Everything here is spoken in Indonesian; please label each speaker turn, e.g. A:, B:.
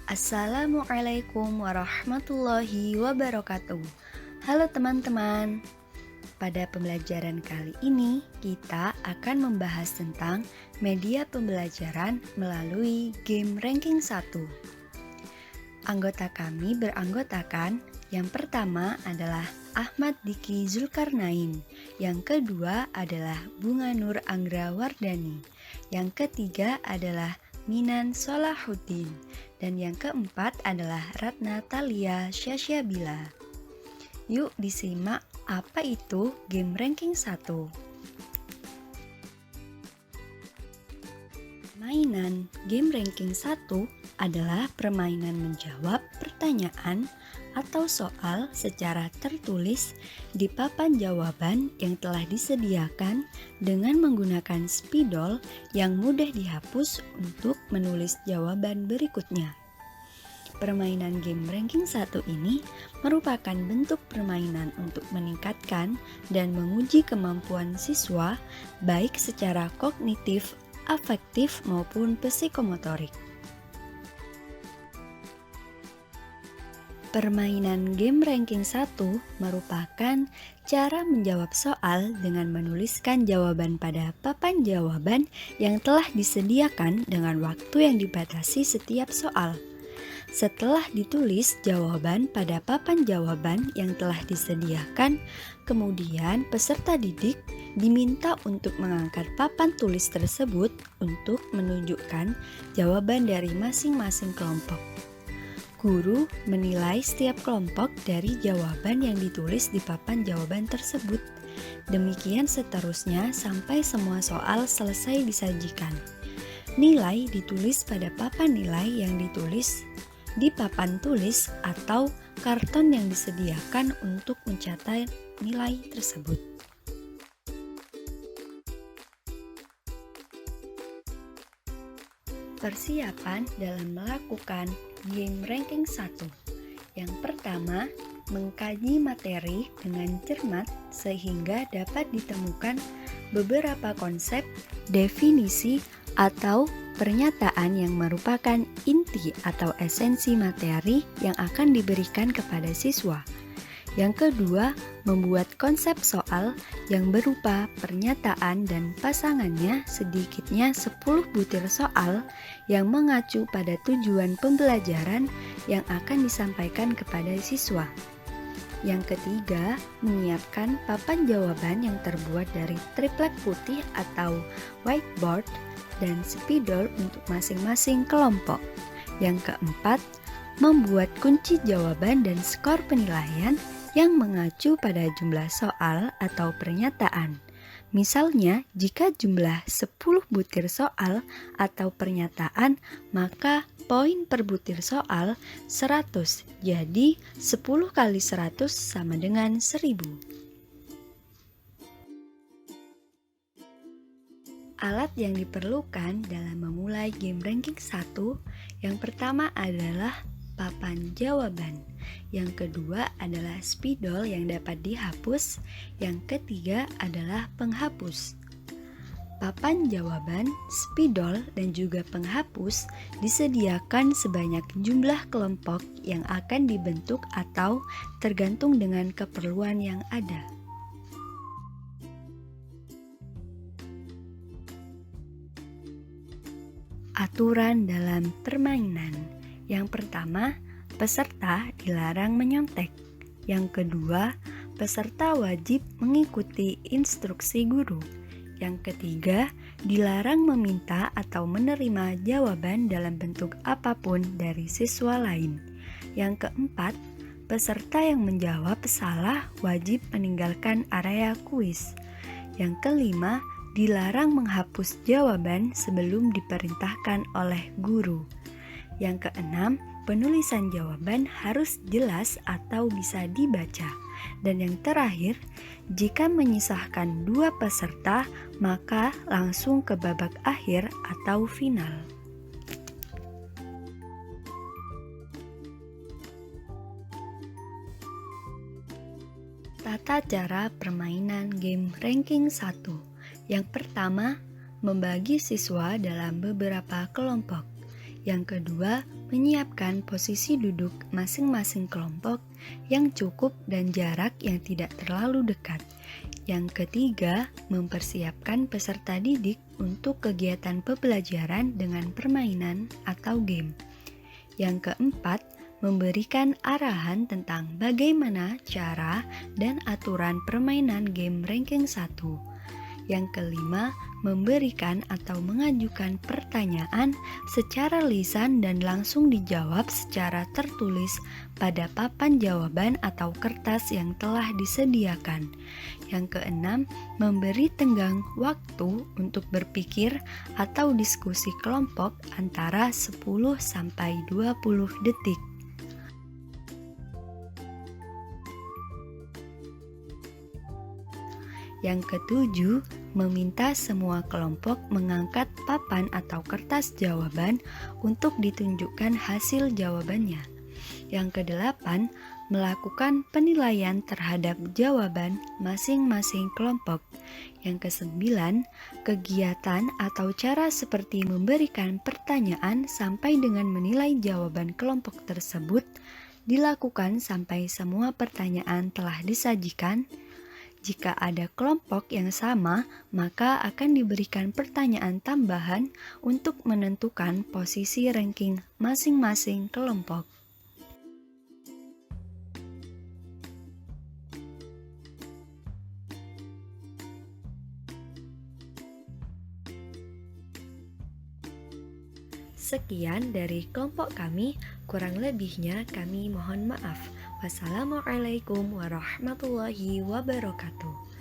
A: Assalamualaikum warahmatullahi wabarakatuh. Halo teman-teman. Pada pembelajaran kali ini kita akan membahas tentang media pembelajaran melalui game ranking 1. Anggota kami beranggotakan yang pertama adalah Ahmad Diki Zulkarnain, yang kedua adalah Bunga Nur Anggra Wardani, yang ketiga adalah Minan Solahuddin, dan yang keempat adalah Ratna Talia Syasyabila. Yuk disimak apa itu game ranking 1. Permainan game ranking 1 adalah permainan menjawab pertanyaan atau soal secara tertulis di papan jawaban yang telah disediakan dengan menggunakan spidol yang mudah dihapus untuk menulis jawaban berikutnya. Permainan game ranking 1 ini merupakan bentuk permainan untuk meningkatkan dan menguji kemampuan siswa baik secara kognitif, afektif maupun psikomotorik. Permainan game ranking 1 merupakan cara menjawab soal dengan menuliskan jawaban pada papan jawaban yang telah disediakan dengan waktu yang dibatasi setiap soal. Setelah ditulis jawaban pada papan jawaban yang telah disediakan, kemudian peserta didik diminta untuk mengangkat papan tulis tersebut untuk menunjukkan jawaban dari masing-masing kelompok. Guru menilai setiap kelompok dari jawaban yang ditulis di papan jawaban tersebut. Demikian seterusnya sampai semua soal selesai disajikan. Nilai ditulis pada papan nilai yang ditulis di papan tulis atau karton yang disediakan untuk mencatat nilai tersebut. Persiapan dalam melakukan game ranking 1. Yang pertama, mengkaji materi dengan cermat sehingga dapat ditemukan beberapa konsep, definisi, atau pernyataan yang merupakan inti atau esensi materi yang akan diberikan kepada siswa. Yang kedua, membuat konsep soal yang berupa pernyataan dan pasangannya sedikitnya 10 butir soal yang mengacu pada tujuan pembelajaran yang akan disampaikan kepada siswa. Yang ketiga, menyiapkan papan jawaban yang terbuat dari triplek putih atau whiteboard dan spidol untuk masing-masing kelompok. Yang keempat, membuat kunci jawaban dan skor penilaian yang mengacu pada jumlah soal atau pernyataan. Misalnya, jika jumlah 10 butir soal atau pernyataan, maka poin per butir soal 100. Jadi, 10 kali 100 sama dengan 1000. Alat yang diperlukan dalam memulai game ranking 1, yang pertama adalah papan jawaban, yang kedua adalah spidol yang dapat dihapus, yang ketiga adalah penghapus. Papan jawaban, spidol, dan juga penghapus disediakan sebanyak jumlah kelompok yang akan dibentuk atau tergantung dengan keperluan yang ada. Aturan dalam permainan. Yang pertama, peserta dilarang menyontek. Yang kedua, peserta wajib mengikuti instruksi guru. Yang ketiga, dilarang meminta atau menerima jawaban dalam bentuk apapun dari siswa lain. Yang keempat, peserta yang menjawab salah wajib meninggalkan area kuis. Yang kelima, dilarang menghapus jawaban sebelum diperintahkan oleh guru. Yang keenam, penulisan jawaban harus jelas atau bisa dibaca. Dan yang terakhir, jika menyisahkan 2 peserta, maka langsung ke babak akhir atau final. Tata cara permainan game ranking 1. Yang pertama, membagi siswa dalam beberapa kelompok. Yang kedua, menyiapkan posisi duduk masing-masing kelompok yang cukup dan jarak yang tidak terlalu dekat. Yang ketiga, mempersiapkan peserta didik untuk kegiatan pembelajaran dengan permainan atau game. Yang keempat, memberikan arahan tentang bagaimana cara dan aturan permainan game ranking 1. Yang kelima, memberikan atau mengajukan pertanyaan secara lisan dan langsung dijawab secara tertulis pada papan jawaban atau kertas yang telah disediakan. Yang keenam, memberi tenggang waktu untuk berpikir atau diskusi kelompok antara 10 sampai 20 detik. Yang ketujuh, meminta semua kelompok mengangkat papan atau kertas jawaban untuk ditunjukkan hasil jawabannya. Yang kedelapan, melakukan penilaian terhadap jawaban masing-masing kelompok. Yang kesembilan, kegiatan atau cara seperti memberikan pertanyaan sampai dengan menilai jawaban kelompok tersebut dilakukan sampai semua pertanyaan telah disajikan. Jika ada kelompok yang sama, maka akan diberikan pertanyaan tambahan untuk menentukan posisi ranking masing-masing kelompok. Sekian dari kelompok kami, kurang lebihnya kami mohon maaf. Wassalamualaikum warahmatullahi wabarakatuh.